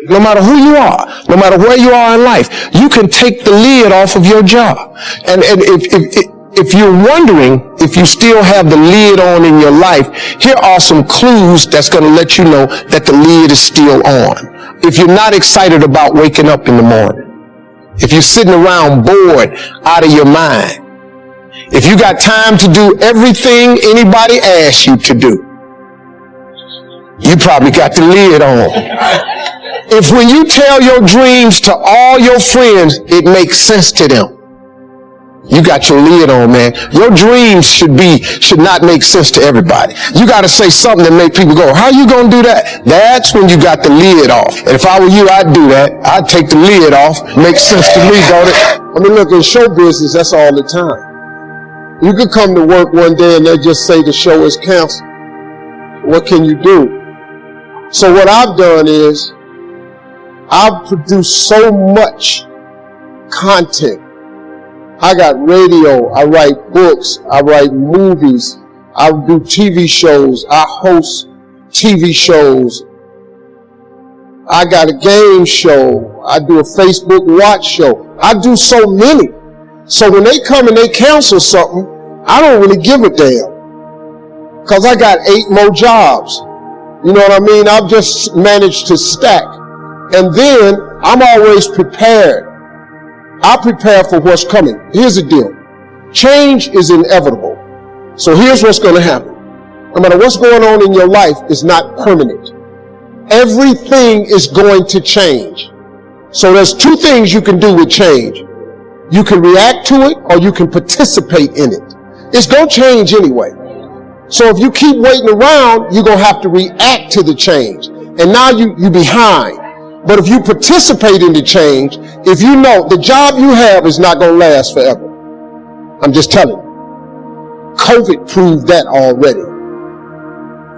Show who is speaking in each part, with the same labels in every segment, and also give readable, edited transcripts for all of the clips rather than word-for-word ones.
Speaker 1: no matter who you are, no matter where you are in life, you can take the lid off of your job. And if you're wondering if you still have the lid on in your life, here are some clues that's going to let you know that the lid is still on. If you're not excited about waking up in the morning, if you're sitting around bored out of your mind, if you got time to do everything anybody asks you to do, you probably got the lid on. If when you tell your dreams to all your friends, it makes sense to them, you got your lid on, man. Your dreams should not make sense to everybody. You got to say something that make people go, how you going to do that? That's when you got the lid off. And if I were you, I'd do that. I'd take the lid off. Makes sense to me, don't it? I mean, look, in show business, that's all the time. You could come to work one day and they just say the show is canceled. What can you do? So what I've done is I've produced so much content. I got radio, I write books, I write movies, I do TV shows, I host TV shows, I got a game show, I do a Facebook watch show. I do so many. So when they come and they cancel something, I don't really give a damn. Because I got 8 more jobs. You know what I mean? I've just managed to stack. And then I'm always prepared. I prepare for what's coming. Here's the deal. Change is inevitable. So here's what's going to happen. No matter what's going on in your life, is not permanent. Everything is going to change. So there's 2 things you can do with change. You can react to it or you can participate in it. It's going to change anyway. So if you keep waiting around, you're going to have to react to the change. And now you're behind. But if you participate in the change, if you know the job you have is not going to last forever. I'm just telling you. COVID proved that already.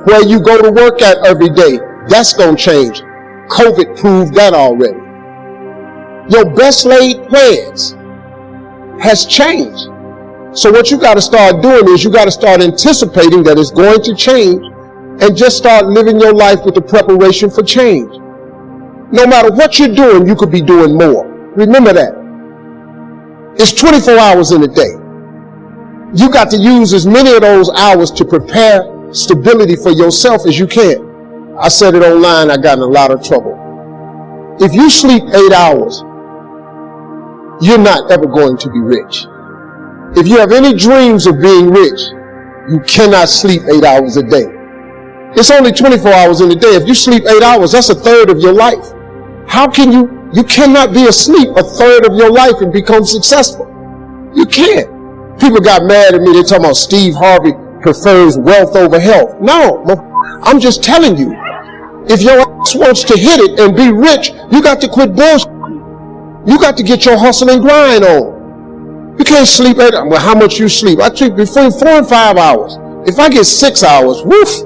Speaker 1: Where you go to work at every day, that's going to change. COVID proved that already. Your best laid plans has changed. So what you got to start doing is you got to start anticipating that it's going to change and just start living your life with the preparation for change. No matter what you're doing, you could be doing more. Remember that. It's 24 hours in a day. You got to use as many of those hours to prepare stability for yourself as you can. I said it online, I got in a lot of trouble. If you sleep 8 hours, you're not ever going to be rich. If you have any dreams of being rich, you cannot sleep 8 hours a day. It's only 24 hours in a day. If you sleep 8 hours, that's a third of your life. How can you cannot be asleep a third of your life and become successful. You can't. People got mad at me. They're talking about Steve Harvey prefers wealth over health. No, I'm just telling you. If your ass wants to hit it and be rich, you got to quit bullshit. You got to get your hustle and grind on. You can't sleep at, well, how much you sleep? I sleep between 4 and 5 hours. If I get 6 hours, woof,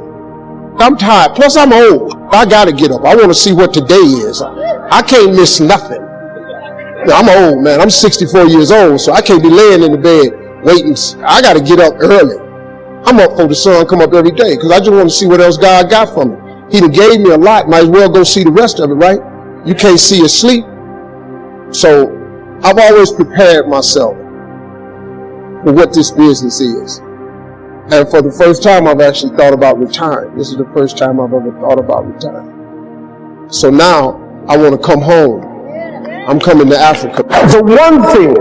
Speaker 1: I'm tired. Plus, I'm old. I got to get up. I want to see what today is. I can't miss nothing. Now, I'm old, man. I'm 64 years old, so I can't be laying in the bed waiting. I got to get up early. I'm up before the sun come up every day because I just want to see what else God got for me. He done gave me a lot. Might as well go see the rest of it, right? You can't see or sleep. So I've always prepared myself for what this business is. And for the first time, I've actually thought about retiring. This is the first time I've ever thought about retiring. So now I want to come home. I'm coming to Africa. The one thing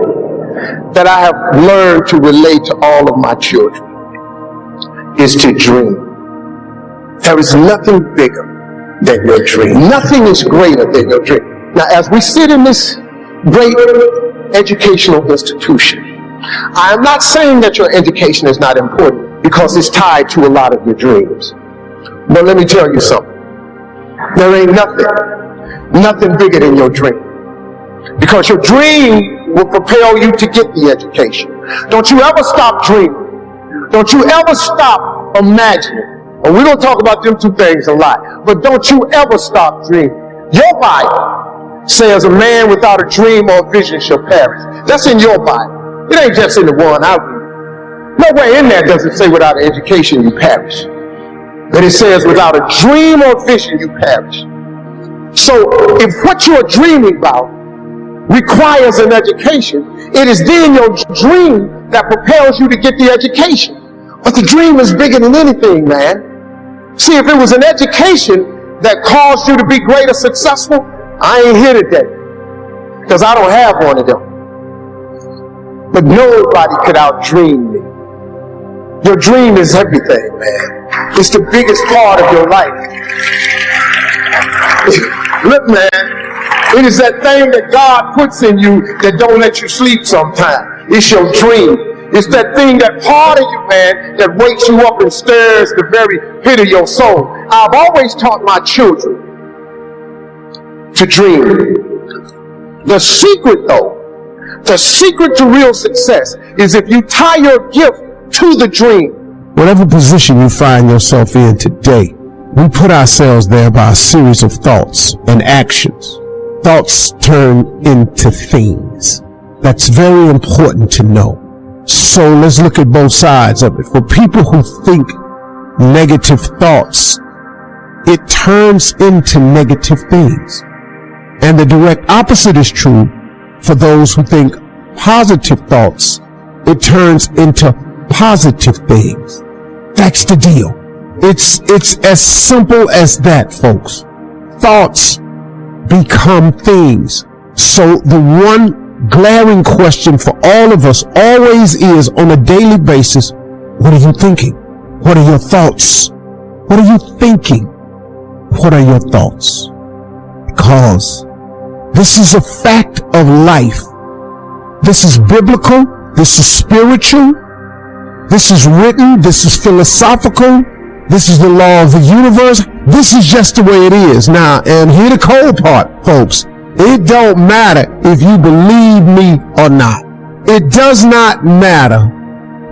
Speaker 1: that I have learned to relate to all of my children is to dream. There is nothing bigger than your dream. Nothing is greater than your dream. Now, as we sit in this great educational institution, I am not saying that your education is not important because it's tied to a lot of your dreams. But let me tell you something. There ain't nothing bigger than your dream. Because your dream will propel you to get the education. Don't you ever stop dreaming. Don't you ever stop imagining. And we're going to talk about them two things a lot. But don't you ever stop dreaming. Your Bible says a man without a dream or vision shall perish. That's in your Bible. It ain't just in the one I read. Nowhere in there does it say without an education you perish. But it says without a dream or vision you perish. So if what you're dreaming about requires an education, it is then your dream that propels you to get the education. But the dream is bigger than anything, man. See, if it was an education that caused you to be great or successful, I ain't here today, because I don't have one of them. But nobody could outdream me. Your dream is everything, man. It's the biggest part of your life. Look, man, it is that thing that God puts in you that don't let you sleep sometimes. It's your dream. It's that thing, that part of you, man, that wakes you up and stirs the very pit of your soul. I've always taught my children to dream. The secret, though, the secret to real success is if you tie your gift to the dream.
Speaker 2: Whatever position you find yourself in today, we put ourselves there by a series of thoughts and actions. Thoughts turn into things. That's very important to know. So let's look at both sides of it. For people who think negative thoughts, it turns into negative things. And the direct opposite is true for those who think positive thoughts. It turns into positive things. That's the deal. It's as simple as that, folks. Thoughts become things. So the one glaring question for all of us always is, on a daily basis, what are you thinking? What are your thoughts? What are you thinking? What are your thoughts? Because this is a fact of life. This is biblical. This is spiritual. This is written. This is philosophical. This is the law of the universe. This is just the way it is. Now, and here the cold part, folks. It don't matter if you believe me or not. It does not matter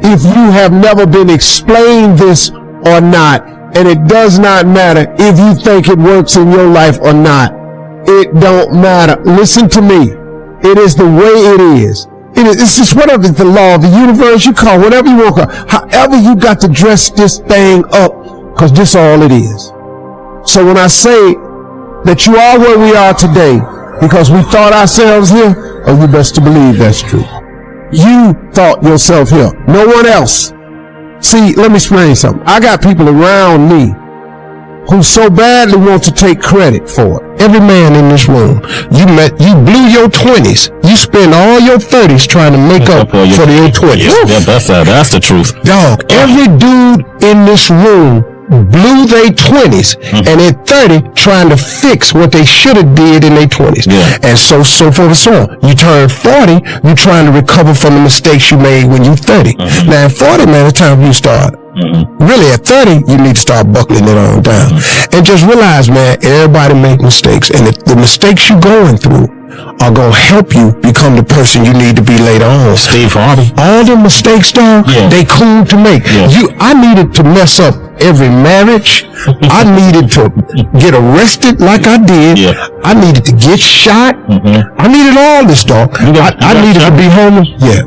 Speaker 2: if you have never been explained this or not. And it does not matter if you think it works in your life or not. It don't matter. Listen to me. It is the way it is. It's just whatever the law of the universe you call, whatever you want to call. However you got to dress this thing up, because this all it is. So when I say that you are where we are today, because we thought ourselves here, oh, you best to believe that's true. You thought yourself here. No one else. See, let me explain something. I got people around me who so badly want to take credit for it. Every man in this room, you blew your 20s. You spend all your 30s trying to make up for your 20s.
Speaker 3: Yeah, that's the truth.
Speaker 1: Dog, every dude in this room blew their 20s and at 30 trying to fix what they should have did in their 20s.
Speaker 3: Yeah.
Speaker 1: And so forth and so on. You turn 40, you're trying to recover from the mistakes you made when you're 30. Now at 40, man, it's time you start. Really, at 30, you need to start buckling it on down. And just realize, man, everybody make mistakes. And if the mistakes you're going through are going to help you become the person you need to be later on.
Speaker 3: Steve Harvey.
Speaker 1: All the mistakes, dog, they cool to make.
Speaker 3: Yeah.
Speaker 1: I needed to mess up every marriage. I needed to get arrested like I did.
Speaker 3: Yeah.
Speaker 1: I needed to get shot. I needed all this, dog. I needed to be homeless. Yeah.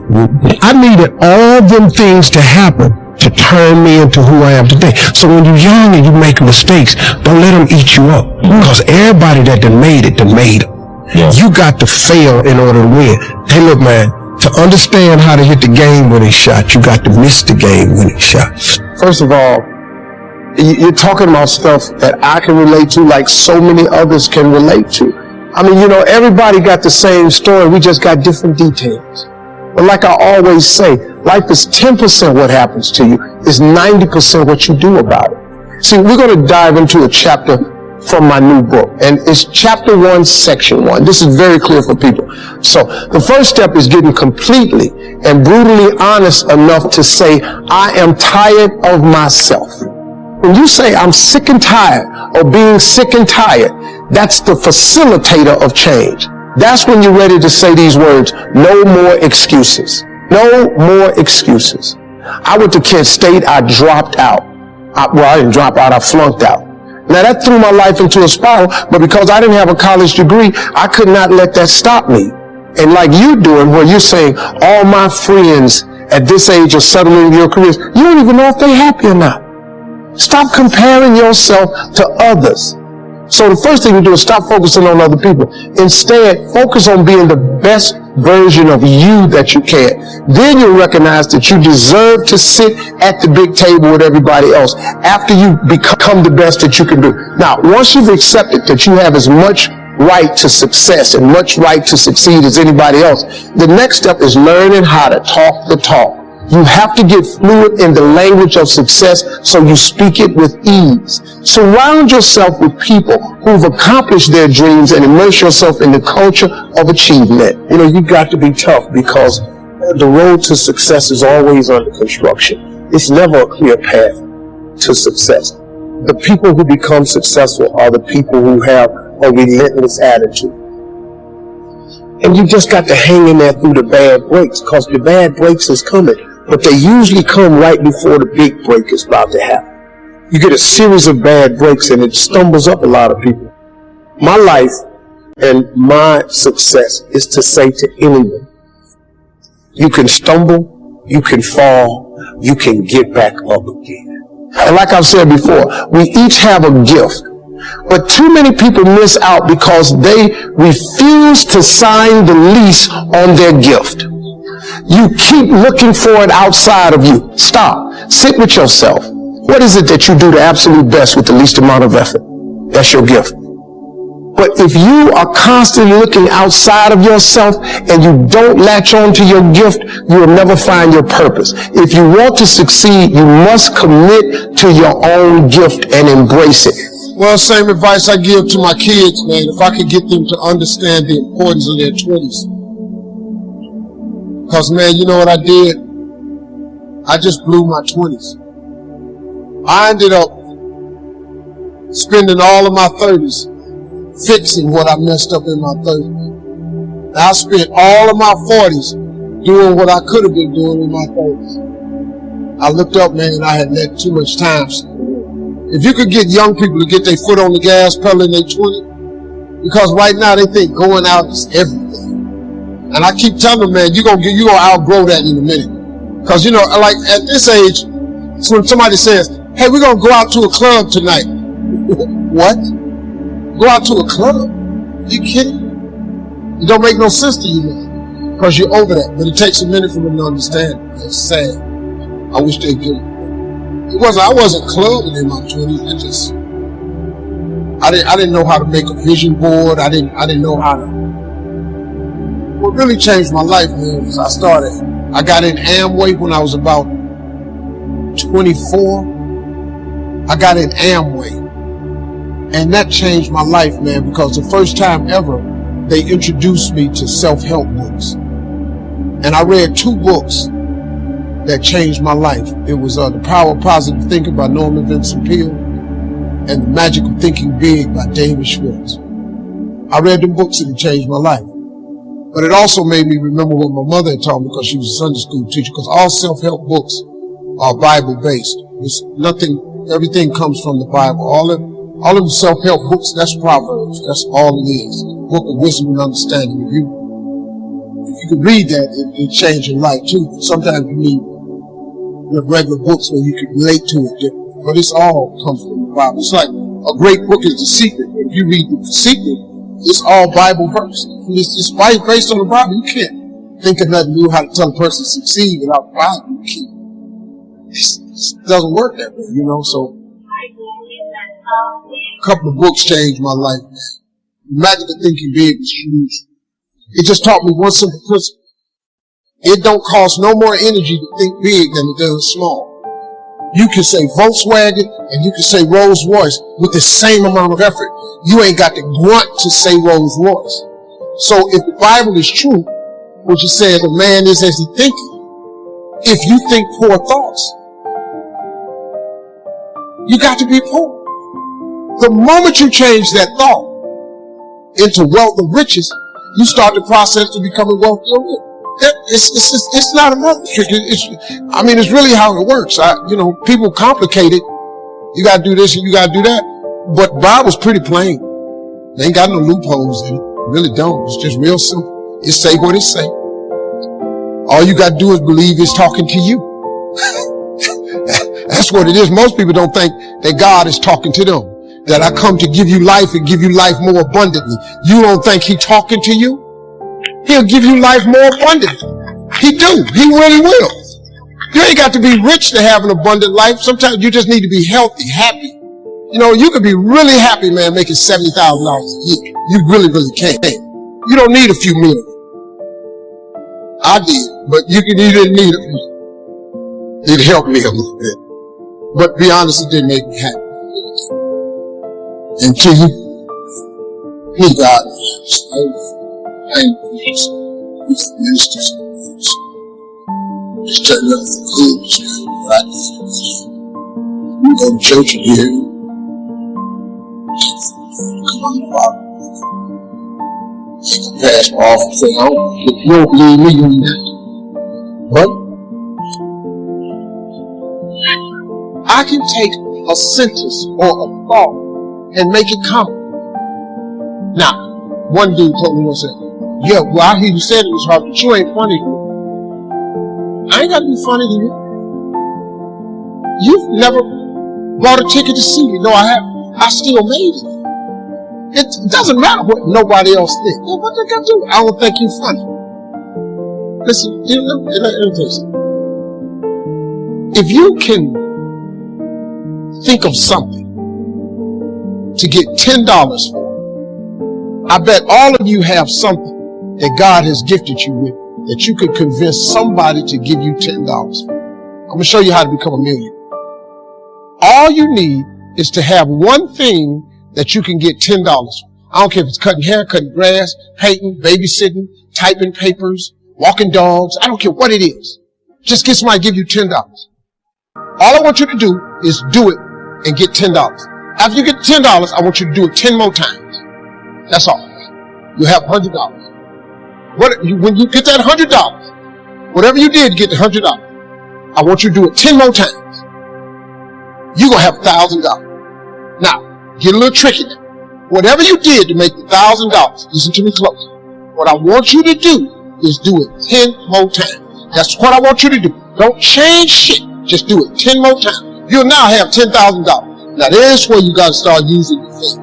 Speaker 1: I needed all them things to happen to turn me into who I am today. So when you're young and you make mistakes, don't let them eat you up. Because everybody that done made it, made it.
Speaker 3: Yeah.
Speaker 1: You got to fail in order to win. Hey, look, man, to understand how to hit the game-winning shot, you got to miss the game-winning shots. First of all, you're talking about stuff that I can relate to like so many others can relate to. I mean, everybody got the same story. We just got different details. But like I always say, life is 10% what happens to you. It's 90% what you do about it. See, we're going to dive into a chapter from my new book, and it's chapter 1, section 1. This is very clear for people. So the first step is getting completely and brutally honest enough to say, I am tired of myself. When you say I'm sick and tired of being sick and tired, that's the facilitator of change. That's when you're ready to say these words, no more excuses. No more excuses. I went to Kent State, I dropped out. I didn't drop out, I flunked out. Now that threw my life into a spiral, but because I didn't have a college degree, I could not let that stop me. And like you're doing, where you're saying, all my friends at this age are settling your careers, you don't even know if they're happy or not. Stop comparing yourself to others. So the first thing you do is stop focusing on other people. Instead, focus on being the best version of you that you can. Then you'll recognize that you deserve to sit at the big table with everybody else after you become the best that you can do. Now, once you've accepted that you have as much right to success and much right to succeed as anybody else, the next step is learning how to talk the talk. You have to get fluent in the language of success so you speak it with ease. Surround yourself with people who've accomplished their dreams and immerse yourself in the culture of achievement. You know, you've got to be tough because the road to success is always under construction. It's never a clear path to success. The people who become successful are the people who have a relentless attitude. And you just got to hang in there through the bad breaks, because the bad breaks is coming. But they usually come right before the big break is about to happen. You get a series of bad breaks and it stumbles up a lot of people. My life and my success is to say to anyone, you can stumble, you can fall, you can get back up again. And like I've said before, we each have a gift. But too many people miss out because they refuse to sign the lease on their gift. You keep looking for it outside of you. Stop. Sit with yourself. What is it that you do the absolute best with the least amount of effort? That's your gift. But if you are constantly looking outside of yourself and you don't latch on to your gift, you will never find your purpose. If you want to succeed, you must commit to your own gift and embrace it.
Speaker 4: Well, same advice I give to my kids, man. If I could get them to understand the importance of their 20s. Because, man, you know what I did? I just blew my 20s. I ended up spending all of my 30s fixing what I messed up in my 30s. I spent all of my 40s doing what I could have been doing in my 30s. I looked up, man, I had let too much time slip. If you could get young people to get their foot on the gas pedal in their 20s, because right now they think going out is everything. And I keep telling them, man, you're gonna outgrow that in a minute. Because, you know, like at this age, it's when somebody says, hey, we're gonna go out to a club tonight. What? Go out to a club? Are you kidding? It don't make no sense to you, man. Because you're over that. But it takes a minute for them to understand. It's sad. I wish they could. I wasn't clubbing in my 20s. I didn't know how to make a vision board. I didn't know how to. What really changed my life, man, was I got in Amway when I was about 24. I got in Amway. And that changed my life, man, because the first time ever, they introduced me to self-help books. And I read 2 books that changed my life. It was The Power of Positive Thinking by Norman Vincent Peale and The Magic of Thinking Big by David Schwartz. I read them books and it changed my life. But it also made me remember what my mother had taught me, because she was a Sunday school teacher, because all self-help books are Bible-based. It's nothing, everything comes from the Bible. All of them self-help books, that's Proverbs. That's all it is. Book of wisdom and understanding. If you can read that, it change your life too. Sometimes you need regular books where you can relate to it differently. But it's all comes from the Bible. It's like a great book is The Secret. If you read The Secret, it's all Bible verse. It's based on the Bible. You can't think of nothing new how to tell a person to succeed without the Bible. You can't. It doesn't work that way, you know. So a couple of books changed my life, man. The Magic of Thinking Big is huge. It just taught me one simple principle. It don't cost no more energy to think big than it does small. You can say Volkswagen and you can say Rolls Royce with the same amount of effort. You ain't got to grunt to say Rolls Royce. So if the Bible is true, which it said a man is as he thinketh, if you think poor thoughts, you got to be poor. The moment you change that thought into wealth and riches, you start the process to becoming wealthy or rich. It's not another trick. It's really how it works. People complicate it. You got to do this and you got to do that. But the Bible's pretty plain. They ain't got no loopholes in it. Really don't. It's just real simple. It say what it say. All you got to do is believe it's talking to you. That's what it is. Most people don't think that God is talking to them. that I come to give you life and give you life more abundantly. You don't think he talking to you? He'll give you life more abundantly. He do. He really will. You ain't got to be rich to have an abundant life. Sometimes you just need to be healthy, happy. You know, you could be really happy, man, making $70,000 a year. You really, really can. You don't need a few million. I did, but you didn't need a few. It helped me a little bit. But to be honest, it didn't make me happy. Until you meet God. Thank you. Ministers. Just turn up the kids. You go to church and hear you. Come on, Father. Pass off and say, oh, if you don't believe me, you ain't. But I can take a sentence or a thought and make it common. Now, one dude told me once, yeah, well, I hear you said it was hard, but you ain't funny to me. I ain't got to be funny to you. You've never bought a ticket to see me. No, I haven't. I still made it. It doesn't matter what nobody else thinks. What they got to do? I don't think you're funny. Listen, let me tell you something. If you can think of something to get $10 for, I bet all of you have something that God has gifted you with that you could convince somebody to give you $10 for. I'm going to show you how to become a millionaire. All you need is to have one thing that you can get $10 for. I don't care if it's cutting hair, cutting grass, painting, babysitting, typing papers, walking dogs. I don't care what it is. Just get somebody to give you $10. All I want you to do is do it and get $10. After you get $10, I want you to do it 10 more times. That's all. You have $100. When you get that $100, whatever you did to get the $100, I want you to do it 10 more times. You're going to have $1,000. Now, get a little tricky now. Whatever you did to make the $1,000, listen to me close. What I want you to do is do it 10 more times. That's what I want you to do. Don't change shit. Just do it 10 more times. You'll now have $10,000. Now, there's where you got to start using your faith.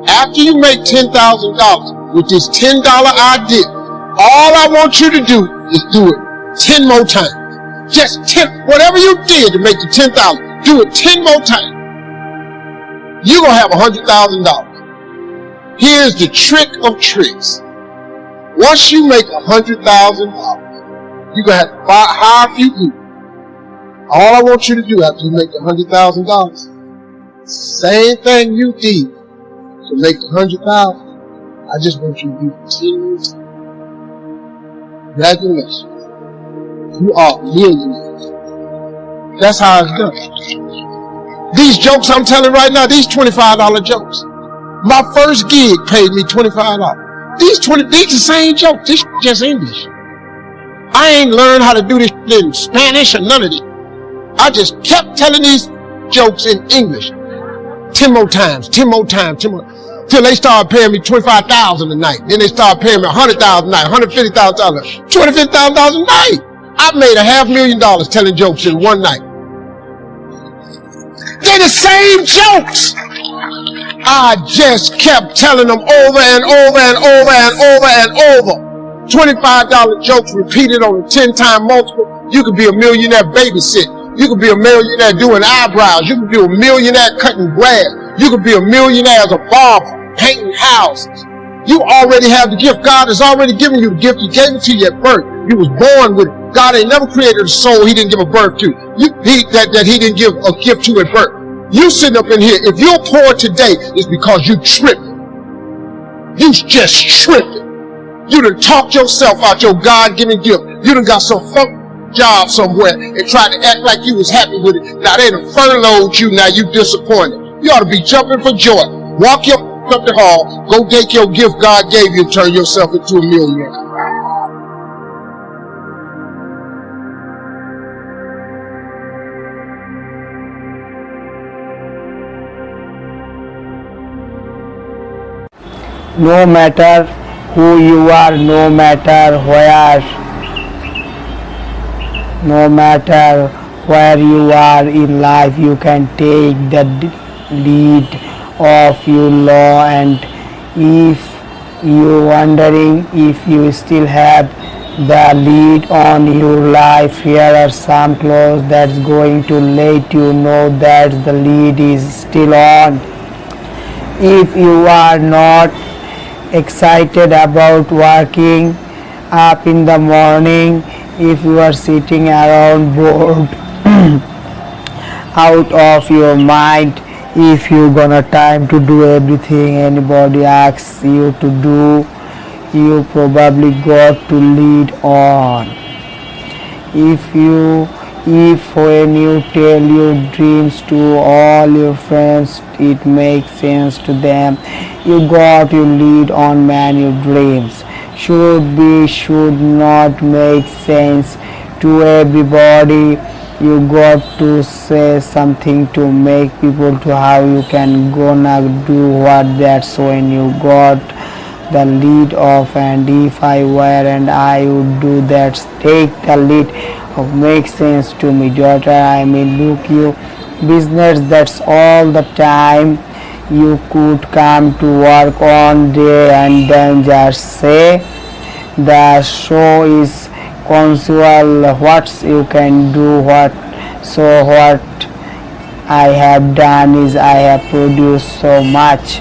Speaker 4: After you make $10,000 with this $10 idea, all I want you to do is do it 10 more times. Just 10, whatever you did to make the 10,000, do it 10 more times. You're going to have $100,000. Here's the trick of tricks. Once you make $100,000, you're going to have to hire a few people. All I want you to do after you make $100,000, same thing you did to make $100,000, I just want you to do 10 times. Congratulations. You are millionaires. That's how it's done. These jokes I'm telling right now, these $25 jokes. My first gig paid me $25. These the same jokes. This just English. I ain't learned how to do this in Spanish or none of this. I just kept telling these jokes in English. 10 more times, 10 more times, 10 more. Till they started paying me $25,000 a night. Then they started paying me $100,000 a night, $150,000, $250,000 a night. I made $500,000 telling jokes in one night. They're the same jokes. I just kept telling them over and over and over and over and over. $25 jokes repeated on a 10-time multiple. You could be a millionaire babysitting. You could be a millionaire doing eyebrows. You could be a millionaire cutting grass. You could be a millionaire as a barber, painting houses. You already have the gift. God has already given you the gift. He gave it to you at birth. You was born with it. God ain't never created a soul He didn't give a birth to. That He didn't give a gift to at birth. You sitting up in here, if you're poor today, it's because you tripping. You just tripping. You done talked yourself out your God-given gift. You done got some funk job somewhere and tried to act like you was happy with it. Now they done furloughed you, now you disappointed. You ought to be jumping for joy. Walk your up the hall, go take your gift God gave you and turn yourself into a millionaire.
Speaker 5: No matter who you are, no matter where you are in life, you can take the lead of your law. And if you wondering if you still have the lead on your life, here are some clues that's going to let you know that the lead is still on. If you are not excited about waking up in the morning, if you are sitting around bored out of your mind, if you gonna time to do everything anybody asks you to do, you probably got to lead on. If when you tell your dreams to all your friends it makes sense to them, you got to lead on. Man, your dreams should not make sense to everybody. You got to say something to make people to how you can gonna do what. That's when you got the lead off. And if I were and I would do that, take the lead of make sense to me, daughter. I mean, look, you business, that's all the time you could come to work on day and then just say the show is consual, what you can do. What I have done is I have produced so much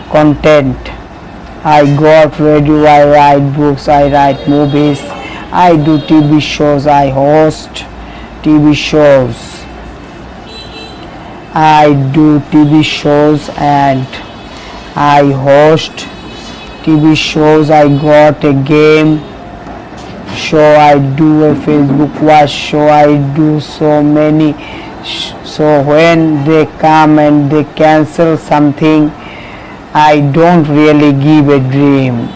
Speaker 5: content. I got radio, I write books, I write movies, I do TV shows, I host TV shows. I do TV shows and I host TV shows. I got a game show, I do a Facebook watch show, I do so many. So when they come and they cancel something, I don't really give a dream.